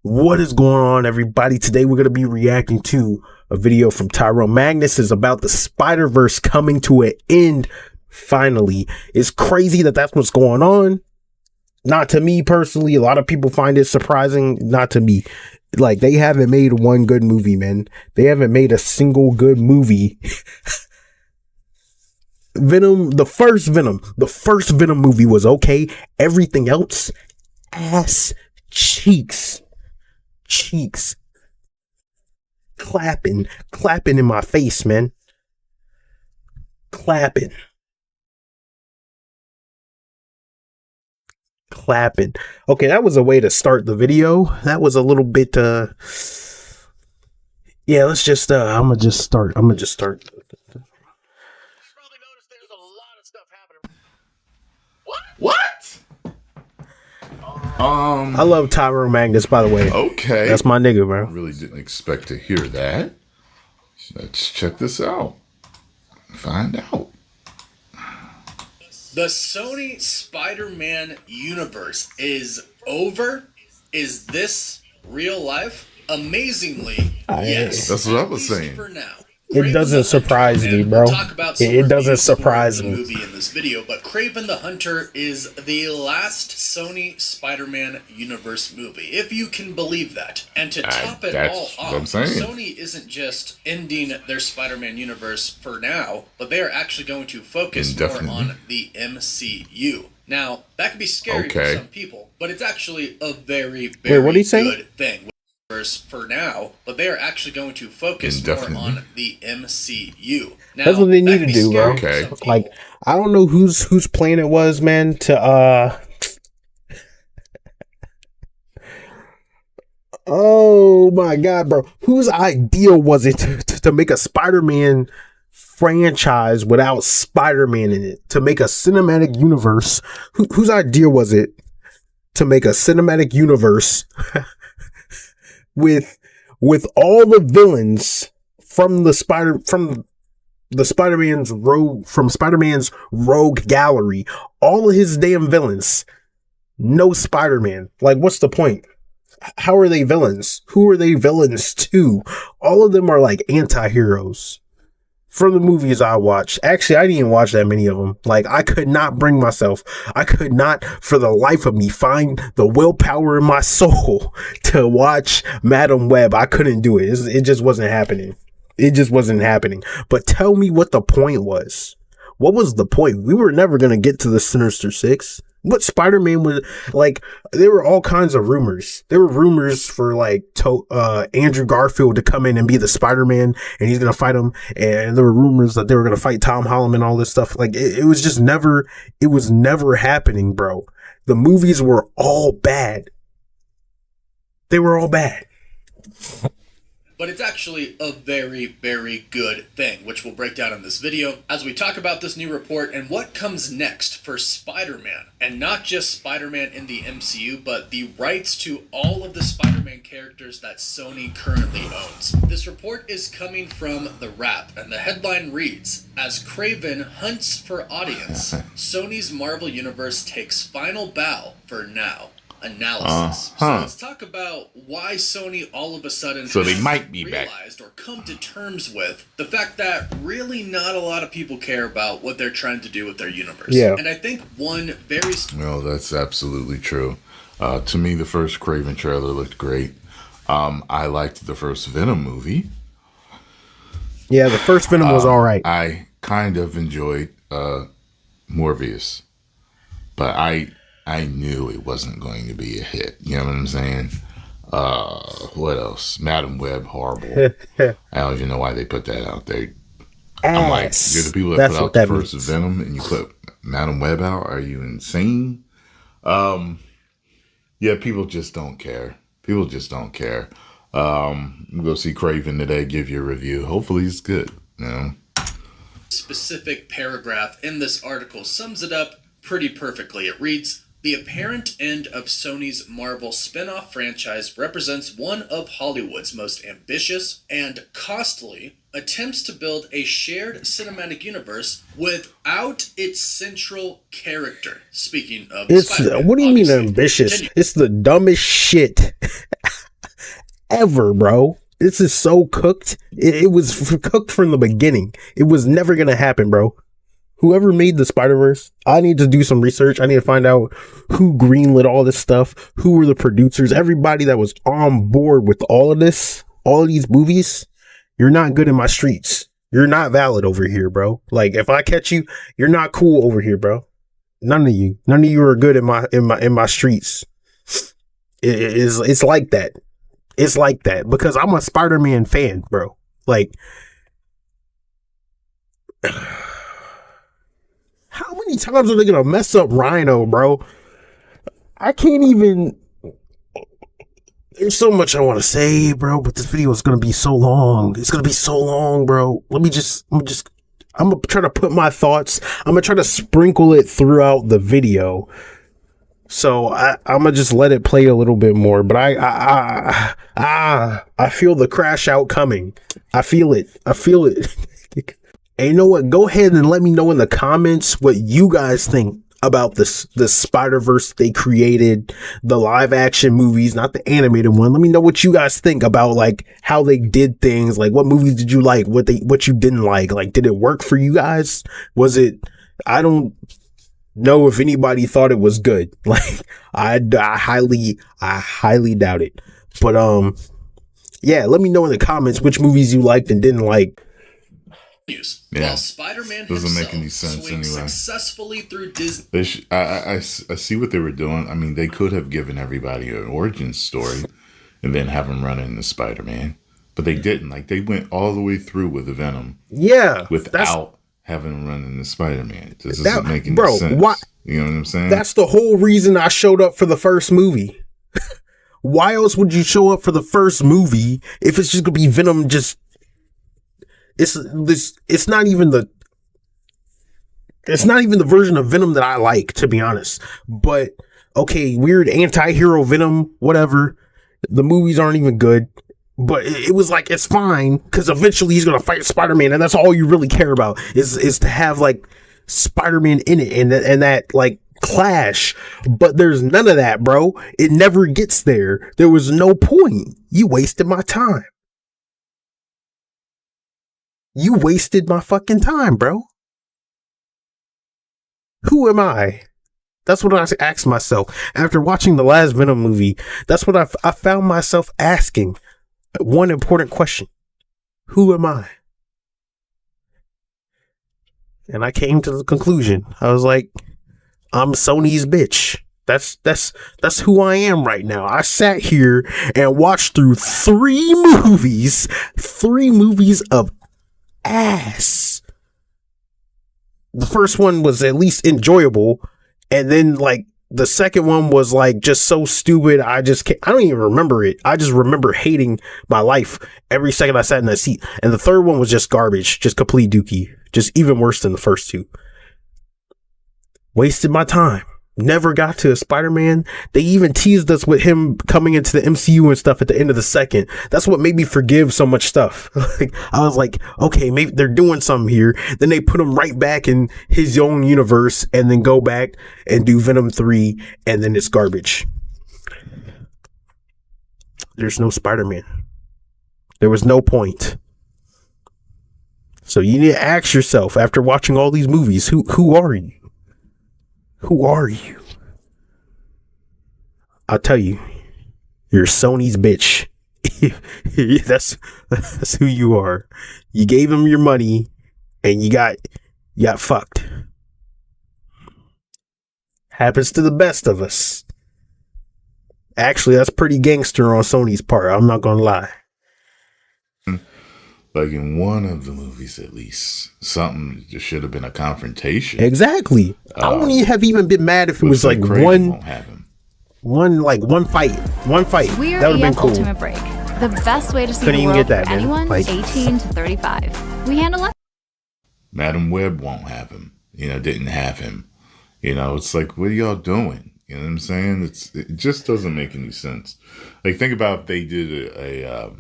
What is going on, everybody? Today we're going to be reacting to a video from Tyrone. Magnus is about the Spiderverse coming to an end. Finally, it's crazy that that's what's going on. Not to me personally. A lot of people find it surprising. Not to me. Like, they haven't made one good movie, man. They haven't made a single good movie. The first Venom movie was okay. Everything else, ass cheeks. Clapping in my face, man. Clapping. Okay, that was a way to start the video. That was a little bit yeah, let's just I'm gonna just start. Probably noticed there's a lot of stuff happening. What? I love Tyrone Magnus, by the way. Okay. That's my nigga, bro. I really didn't expect to hear that. Let's check this out. Find out. The Sony Spider-Man universe is over? Is this real life? Amazingly, yes. That's what I was saying. For now. It doesn't surprise me, bro. It doesn't surprise me. Movie in this video, but Kraven the Hunter is the last Sony Spider-Man universe movie, if you can believe that. And to top it all off, Sony isn't just ending their Spider-Man universe for now, but they are actually going to focus more on the MCU. Now, that could be scary for some people, but it's actually a very good thing. For now, but they are actually going to focus more on the MCU. Now, that's what they need to do, bro. Like, I don't know whose plan it was, man, to oh my god, bro. Whose idea was it to make a Spider-Man franchise without Spider-Man in it? To make a cinematic universe? Whose idea was it to make a cinematic universe with all the villains from Spider-Man's rogue gallery, all of his damn villains, no Spider-Man? Like, what's the point? How are they villains? Who are they villains to? All of them are like anti-heroes from the movies I watched. Actually, I didn't even watch that many of them. Like, I could not bring myself. I could not, for the life of me, find the willpower in my soul to watch Madam Web. I couldn't do it. It just wasn't happening. It just wasn't happening. But tell me what the point was. What was the point? We were never going to get to the Sinister Six. What Spider-Man would, like, there were all kinds of rumors. There were rumors for, like, Andrew Garfield to come in and be the Spider-Man, and he's going to fight him. And there were rumors that they were going to fight Tom Holland and all this stuff. Like, it was just never, it was never happening, bro. The movies were all bad. They were all bad. But it's actually a very good thing, which we'll break down in this video as we talk about this new report and what comes next for Spider-Man. And not just Spider-Man in the MCU, but the rights to all of the Spider-Man characters that Sony currently owns. This report is coming from The Wrap, and the headline reads, "As Kraven hunts for audience, Sony's Marvel Universe takes final bow for now." Analysis. So let's talk about why Sony all of a sudden they might be realized or come to terms with the fact that really not a lot of people care about what they're trying to do with their universe. Yeah. And I think one very... Well, that's absolutely true. To me, the first Kraven trailer looked great. I liked the first Venom movie. Yeah, the first Venom was all right. I kind of enjoyed Morbius, but I knew it wasn't going to be a hit. You know what I'm saying? What else? Madam Web, horrible. I don't even know why they put that out there. I'm like, you're the people that put out the first Venom and you put Madam Web out? Are you insane? Yeah, people just don't care. People just don't care. We'll go see Kraven today, give you a review. Hopefully it's good, you know? Specific paragraph in this article sums it up pretty perfectly. It reads, "The apparent end of Sony's Marvel spin-off franchise represents one of Hollywood's most ambitious and costly attempts to build a shared cinematic universe without its central character." Speaking of it's Spider-Man, what do you mean ambitious? It's the dumbest shit Ever, bro. This is so cooked. It was cooked from the beginning. It was never going to happen, bro. Whoever made the Spider-Verse, I need to do some research. I need to find out who greenlit all this stuff, who were the producers, everybody that was on board with all of this, all of these movies. You're not good in my streets. You're not valid over here, bro. Like, if I catch you, you're not cool over here, bro. None of you are good in my streets. It's like that. It's like that because I'm a Spider-Man fan, bro. Like, how many times are they gonna mess up Rhino, bro? I can't even. There's so much I want to say, bro, but this video is gonna be so long. It's gonna be so long, bro. I'm gonna try to put my thoughts. I'm gonna try to sprinkle it throughout the video. So I'm gonna just let it play a little bit more, but I feel the crash out coming. I feel it. And you know what? Go ahead and let me know in the comments what you guys think about the Spider-Verse they created, the live action movies, not the animated one. Let me know what you guys think about like how they did things. Like, what movies did you like? What you didn't like? Like, did it work for you guys? Was it? I don't know if anybody thought it was good. Like, I highly doubt it. But yeah, let me know in the comments which movies you liked and didn't like. Yeah, while Spider-Man doesn't make any sense anyway. Successfully through Disney. I see what they were doing. I mean, they could have given everybody an origin story and then have them run into Spider-Man, but they didn't. Like, they went all the way through with the Venom. Yeah, without having them run into Spider-Man. This doesn't make any sense. Why, you know what I'm saying? That's the whole reason I showed up for the first movie. Why else would you show up for the first movie if it's just gonna be Venom? It's not even the version of Venom that I like, to be honest. But okay, weird anti-hero Venom, whatever. The movies aren't even good, but it was like, it's fine because eventually he's gonna fight Spider-Man, and that's all you really care about is to have like Spider-Man in it and that like clash. But there's none of that, bro. It never gets there. There was no point. You wasted my time. You wasted my fucking time, bro. Who am I? That's what I asked myself after watching the last Venom movie. That's what I found myself asking. One important question. Who am I? And I came to the conclusion. I was like, I'm Sony's bitch. That's who I am right now. I sat here and watched through three movies of ass. The first one was at least enjoyable, and then like the second one was like just so stupid. I don't even remember it. I just remember hating my life every second I sat in that seat. And the third one was just garbage, just complete dookie, just even worse than the first two. Wasted my time. Never got to a Spider-Man. They even teased us with him coming into the MCU and stuff at the end of the second. That's what made me forgive so much stuff. Like, I was like, okay, maybe they're doing something here. Then they put him right back in his own universe and then go back and do Venom 3, and then it's garbage. There's no Spider-Man. There was no point. So you need to ask yourself, after watching all these movies, who are you? Who are you? I'll tell you, you're Sony's bitch. That's who you are. You gave him your money and you got fucked. Happens to the best of us. Actually, that's pretty gangster on Sony's part. I'm not gonna lie. Like in one of the movies, at least, something just should have been a confrontation. Exactly. I wouldn't have even been mad if it was like one fight. We're That would have been cool. Ultimate Break, the best way to see Couldn't the even world get that, for man. anyone Like, 18 to 35. We handle it. Madam Web won't have him. Didn't have him. It's like, what are y'all doing? You know what I'm saying? It just doesn't make any sense. Like, think about if they did a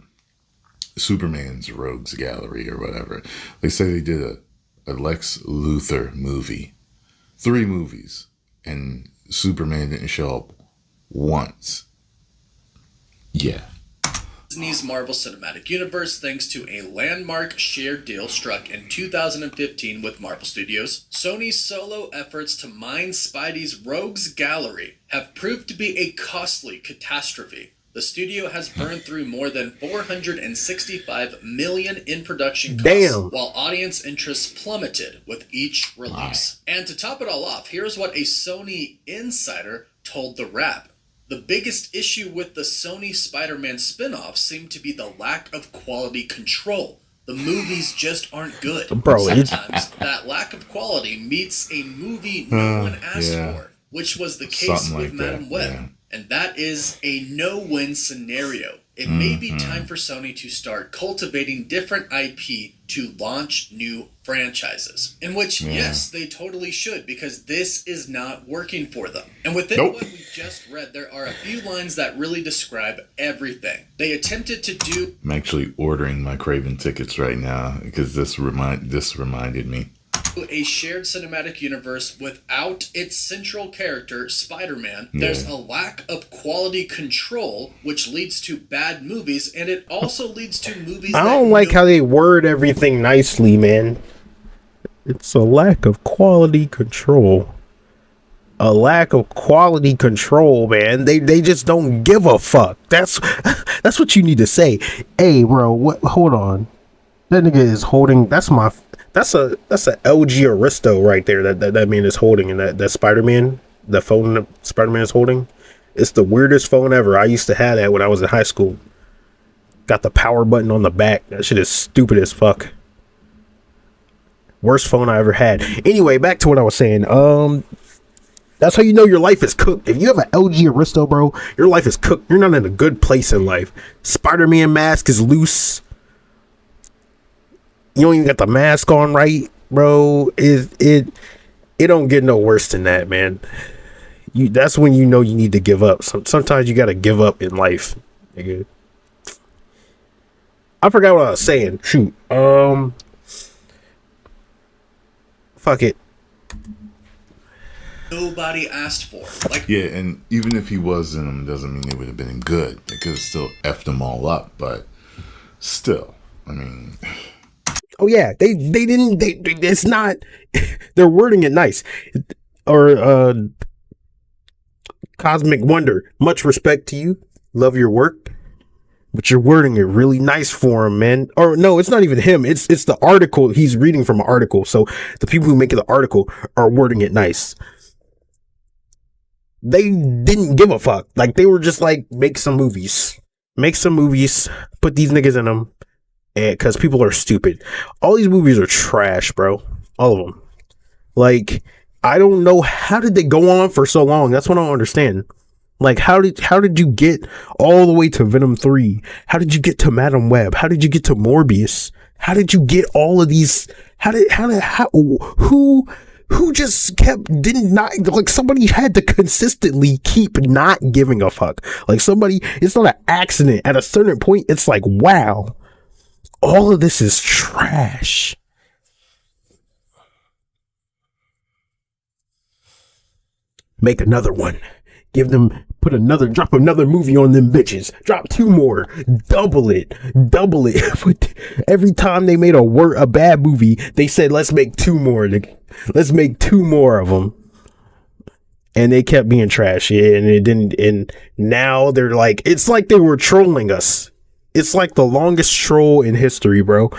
Superman's Rogues Gallery or whatever. They say they did a Lex Luthor movie. 3 movies. And Superman didn't show up once. Yeah. Disney's Marvel Cinematic Universe thanks to a landmark shared deal struck in 2015 with Marvel Studios. Sony's solo efforts to mine Spidey's rogues gallery have proved to be a costly catastrophe. The studio has burned through more than $465 million in production costs, while audience interest plummeted with each release. And to top it all off, here's what a Sony insider told The Wrap. The biggest issue with the Sony Spider-Man spin-offs seemed to be the lack of quality control. The movies just aren't good. Bro, sometimes that lack of quality meets a movie no one asked for, which was the case Something with like Madam that, Web. yeah. And that is a no-win scenario. It may be time for Sony to start cultivating different IP to launch new franchises. In which, yes, they totally should, because this is not working for them. And within what we just read, there are a few lines that really describe everything. They attempted to do... I'm actually ordering my Kraven tickets right now because this reminded me. A shared cinematic universe without its central character, Spider-Man. There's a lack of quality control, which leads to bad movies, and it also leads to movies I don't like how they word everything nicely, man. It's a lack of quality control. A lack of quality control, man. They just don't give a fuck. That's what you need to say. Hey, bro, hold on. That nigga is holding. That's a LG Aristo right there. That man is holding, and that Spider-Man, the phone that Spider-Man is holding. It's the weirdest phone ever. I used to have that when I was in high school. Got the power button on the back. That shit is stupid as fuck. Worst phone I ever had. Anyway, back to what I was saying. That's how you know your life is cooked. If you have an LG Aristo, bro, your life is cooked. You're not in a good place in life. Spider-Man mask is loose. You don't even got the mask on right, bro. It don't get no worse than that, man. That's when you know you need to give up. Sometimes you gotta give up in life, nigga. I forgot what I was saying. Shoot. Fuck it. Nobody asked for. Yeah, and even if he was in them, doesn't mean it would have been good. They could have still effed them all up, but still, I mean. Oh yeah, they didn't. It's not. They're wording it nice. Or Cosmic Wonder. Much respect to you. Love your work. But you're wording it really nice for him, man. Or no, it's not even him. It's the article. He's reading from an article. So the people who make the article are wording it nice. They didn't give a fuck. Like, they were just like, make some movies. Make some movies. Put these niggas in them. And because people are stupid. All these movies are trash, bro. All of them. Like, I don't know. How did they go on for so long? That's what I don't understand. Like, how did you get all the way to Venom 3? How did you get to Madam Web? How did you get to Morbius? How did you get all of these? Who just did not, like, somebody had to consistently keep not giving a fuck. Like, somebody, it's not an accident. At a certain point, it's like, wow, all of this is trash. Make another one. Drop another movie on them bitches. Drop 2 more. Double it. Every time they made a bad movie, they said, let's make 2 more. Let's make 2 more of them. And they kept being trash. Yeah, and it didn't. And now they're like, it's like they were trolling us. It's like the longest troll in history, bro.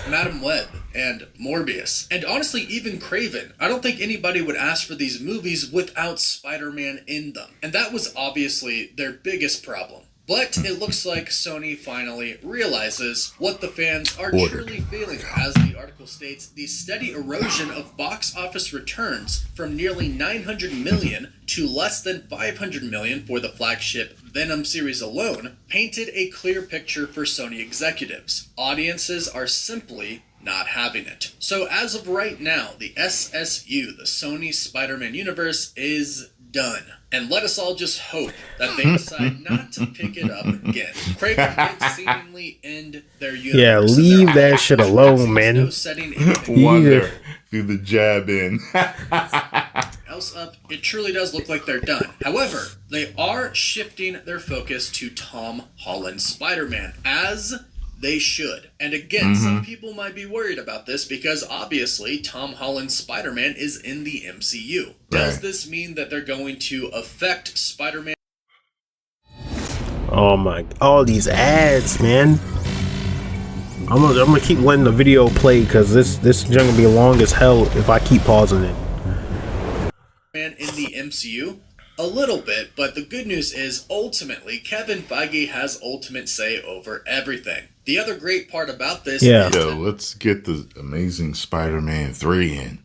Madam Web and Morbius, and honestly even Kraven. I don't think anybody would ask for these movies without Spider-Man in them, and that was obviously their biggest problem. But it looks like Sony finally realizes what the fans are truly feeling. As the article states, the steady erosion of box office returns from nearly 900 million to less than 500 million for the flagship Venom series alone painted a clear picture for Sony executives. Audiences are simply not having it. So as of right now, the SSU, the Sony Spider-Man universe, is done. And let us all just hope that they decide not to pick it up again. Kraven did seemingly end their universe. Yeah, leave that shit alone, man. No setting Wonder through the jab in. house up, it truly does look like they're done. However, they are shifting their focus to Tom Holland's Spider-Man, as they should. And again, some people might be worried about this because obviously Tom Holland's Spider-Man is in the MCU. Does this mean that they're going to affect Spider-Man? Oh my, all these ads, man. I'm gonna keep letting the video play because this is gonna be long as hell if I keep pausing it. In the MCU? A little bit, but the good news is ultimately Kevin Feige has ultimate say over everything. The other great part about this is let's get the Amazing Spider-Man 3 in.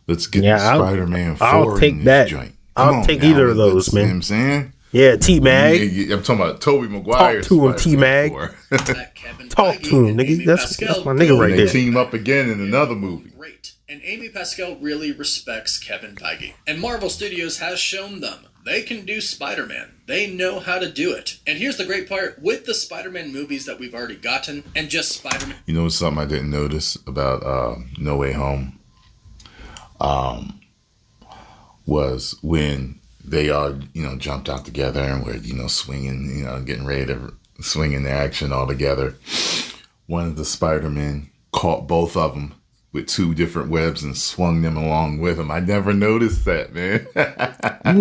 Let's get the Spider-Man 4 I'll take in this that. joint. I'll take either of those, man. You know what I'm saying? Yeah, T-Mag. I'm talking about Tobey Maguire. Talk to him, T-Mag. Talk to him, nigga. That's my nigga right there. They team up again in another movie. Great. And Amy Pascal really respects Kevin Feige. And Marvel Studios has shown them they can do Spider-Man. They know how to do it. And here's the great part. With the Spider-Man movies that we've already gotten, and just Spider-Man... You know something I didn't notice about No Way Home? Was when they all, jumped out together and were, swinging, getting ready to swing into action all together. One of the Spider-Men caught both of them with two different webs and swung them along with him. I never noticed that, man. I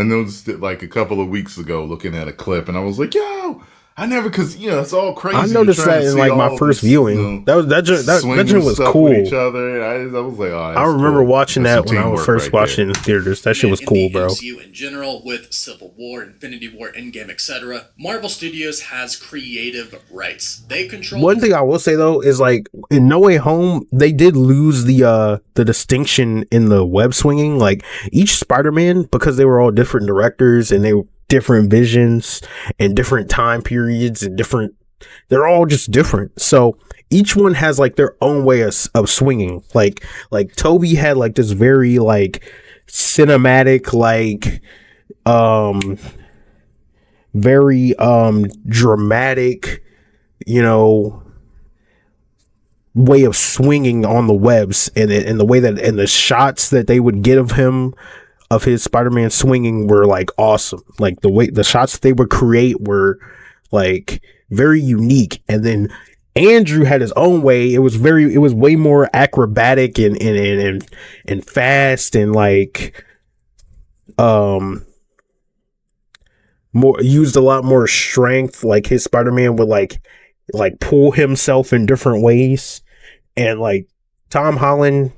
noticed it like a couple of weeks ago looking at a clip, and I was like, yo, I never, because it's all crazy. I noticed that in like my first viewing. That joint was cool. With each other. I was like, oh, I remember cool. watching that when I was first watching in theaters. That shit was cool, bro. MCU in general, with Civil War, Infinity War, Endgame, etc., Marvel Studios has creative rights. They control. One thing I will say though is like in No Way Home, they did lose the distinction in the web swinging. Like each Spider-Man, because they were all different directors and they were different visions and different time periods and they're all just different. So each one has like their own way of swinging. Like Toby had like this very like cinematic, like very dramatic, way of swinging on the webs, and the way that and the shots that they would get of him, of his Spider-Man swinging, were like awesome. Like the shots that they would create were like very unique. And then Andrew had his own way. It was way more acrobatic and fast and like more used a lot more strength. Like his Spider-Man would like pull himself in different ways. And like Tom Holland,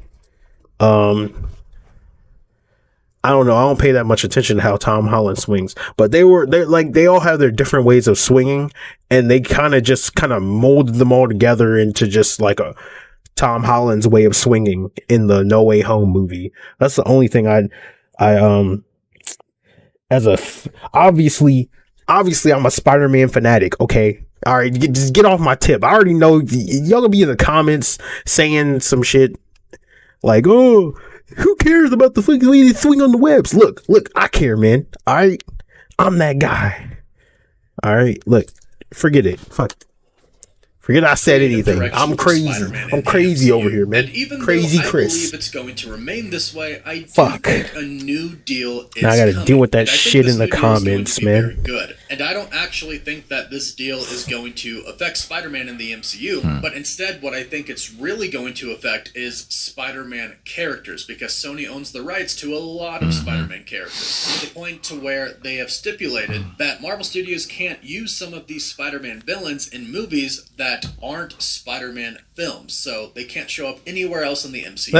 I don't know. I don't pay that much attention to how Tom Holland swings, but they all have their different ways of swinging, and they kind of molded them all together into just like a Tom Holland's way of swinging in the No Way Home movie. That's the only thing obviously I'm a Spider-Man fanatic. Okay. All right. Just get off my tip. I already know y'all gonna be in the comments saying some shit like, oh, who cares about the fucking way they swing on the webs? Look, I care, man. All right, I'm that guy. All right, look, forget it. Forget I said anything. I'm crazy. I'm crazy over here, man. And even crazy though Chris. I believe it's going to remain this way, I do think a new deal is now I gotta coming. deal with that And I think shit this in the new deal is comments, going to be man. very good. And I don't actually think that this deal is going to affect Spider-Man in the MCU, but instead what I think it's really going to affect is Spider-Man characters, because Sony owns the rights to a lot of Spider-Man characters, to the point to where they have stipulated that Marvel Studios can't use some of these Spider-Man villains in movies that aren't Spider-Man films, so they can't show up anywhere else in the MCU.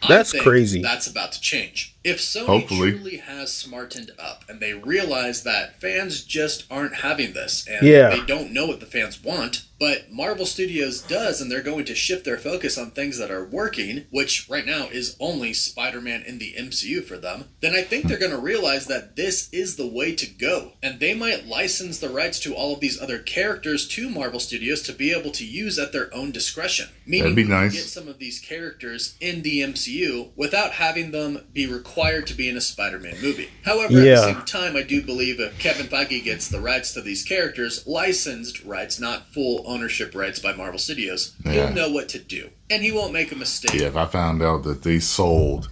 That's crazy. That's about to change. If Sony truly has smartened up and they realize that fans just aren't having this, and they don't know what the fans want, but Marvel Studios does, and they're going to shift their focus on things that are working, which right now is only Spider-Man in the MCU for them, then I think they're going to realize that this is the way to go. And they might license the rights to all of these other characters to Marvel Studios to be able to use at their own discretion. Meaning that'd be nice. Get some of these characters in the MCU without having them be required to be in a Spider-Man movie. However, at the same time, I do believe if Kevin Feige gets the rights to these characters, licensed rights, not full ownership rights by Marvel Studios, he'll know what to do. And he won't make a mistake. Yeah, if I found out that they sold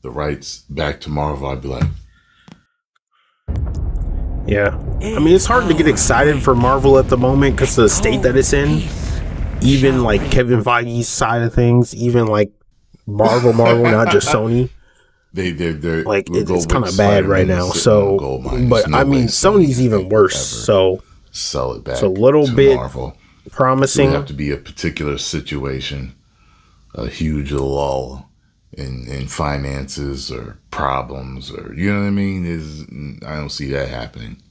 the rights back to Marvel, I'd be like, yeah. I mean, it's hard to get excited for Marvel at the moment because of the state that it's in. Even like Kevin Feige's side of things, even like Marvel, not just Sony. They're like it's kind of bad right now. So, but I mean, Sony's even worse. So sell it back. It's a little bit Marvel. Promising. It would have to be a particular situation, a huge lull in finances or problems, or you know what I mean. I don't see that happening.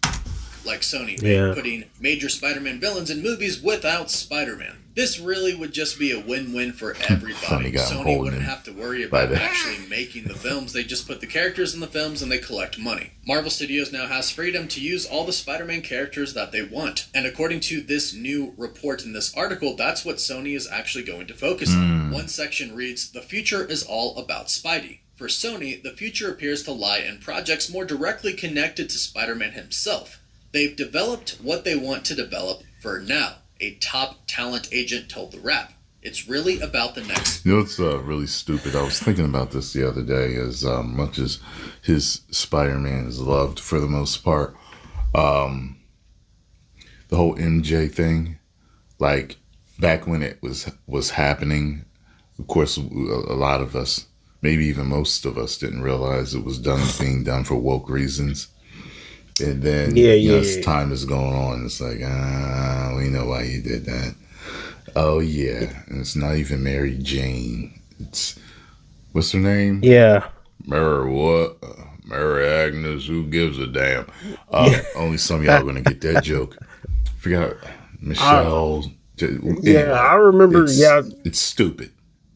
Like Sony Yeah. putting major Spider-Man villains in movies without Spider-Man. This really would just be a win-win for everybody. Sony wouldn't have to worry about actually making the films. They just put the characters in the films and they collect money. Marvel Studios now has freedom to use all the Spider-Man characters that they want. And according to this new report in this article, that's what Sony is actually going to focus on. One section reads, "The future is all about Spidey." For Sony, the future appears to lie in projects more directly connected to Spider-Man himself. They've developed what they want to develop for now. A top talent agent told The Wrap. It's really about the next. You know, it's really stupid. I was thinking about this the other day. As much as his Spider-Man is loved for the most part, the whole MJ thing, like back when it was happening, of course, a lot of us, maybe even most of us, didn't realize it was being done for woke reasons. And then as time is going on, it's like, we know why you did that. Oh, yeah. And it's not even Mary Jane. It's, what's her name? Yeah. Mary what? Mary Agnes, who gives a damn? Only some of y'all are going to get that joke. Forgot Michelle. Anyway, I remember. It's stupid.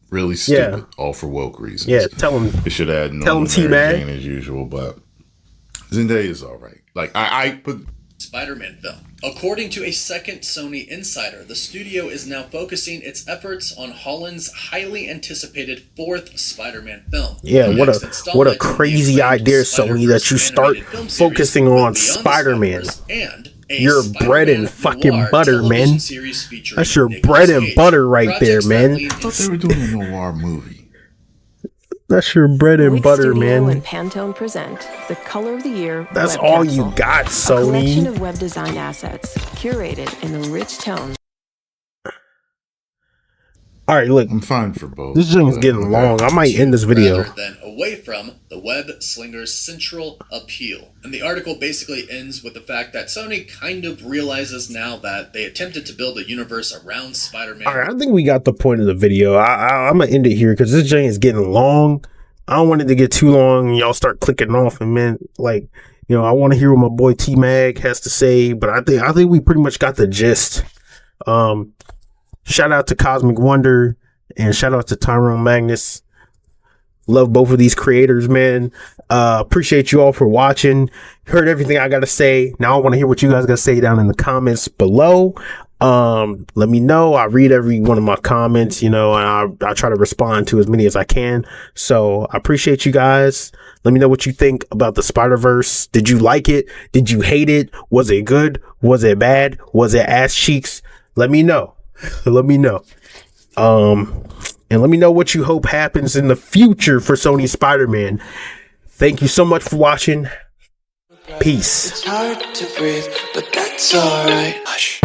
Really stupid. All for woke reasons. Yeah, tell him. It should add no Mary Jane as usual, but Zendaya is all right. Like, I put Spider-Man film. According to a second Sony insider, the studio is now focusing its efforts on Holland's highly anticipated fourth Spider-Man film. Yeah, what a crazy idea, Sony, that you start focusing on Spider-Man. And your bread and fucking butter, man. That's your bread and butter right there, man. I thought they were doing a noir movie. That's your bread and butter, man. And Pantone present the Color of the Year. That's all you got, Sony. A collection of web design assets curated in the rich tones. All right, look. I'm fine for both. This thing's getting long. I might end this video. Rather than away from the web slinger's central appeal. And the article basically ends with the fact that Sony kind of realizes now that they attempted to build a universe around Spider-Man. All right, I think we got the point of the video. I'm going to end it here because this thing is getting long. I don't want it to get too long and y'all start clicking off. And man, like, you know, I want to hear what my boy T-Mag has to say. But I think we pretty much got the gist. Shout out to Cosmic Wonder and shout out to Tyrone Magnus. Love both of these creators, man. Appreciate you all for watching. Heard everything I got to say. Now I want to hear what you guys got to say down in the comments below. Let me know. I read every one of my comments, you know, and I try to respond to as many as I can. So I appreciate you guys. Let me know what you think about the Spider-Verse. Did you like it? Did you hate it? Was it good? Was it bad? Was it ass cheeks? Let me know. Let me know. And let me know what you hope happens in the future for Sony Spider-Man. Thank you so much for watching. Peace. It's hard to breathe, but that's alright. Hush.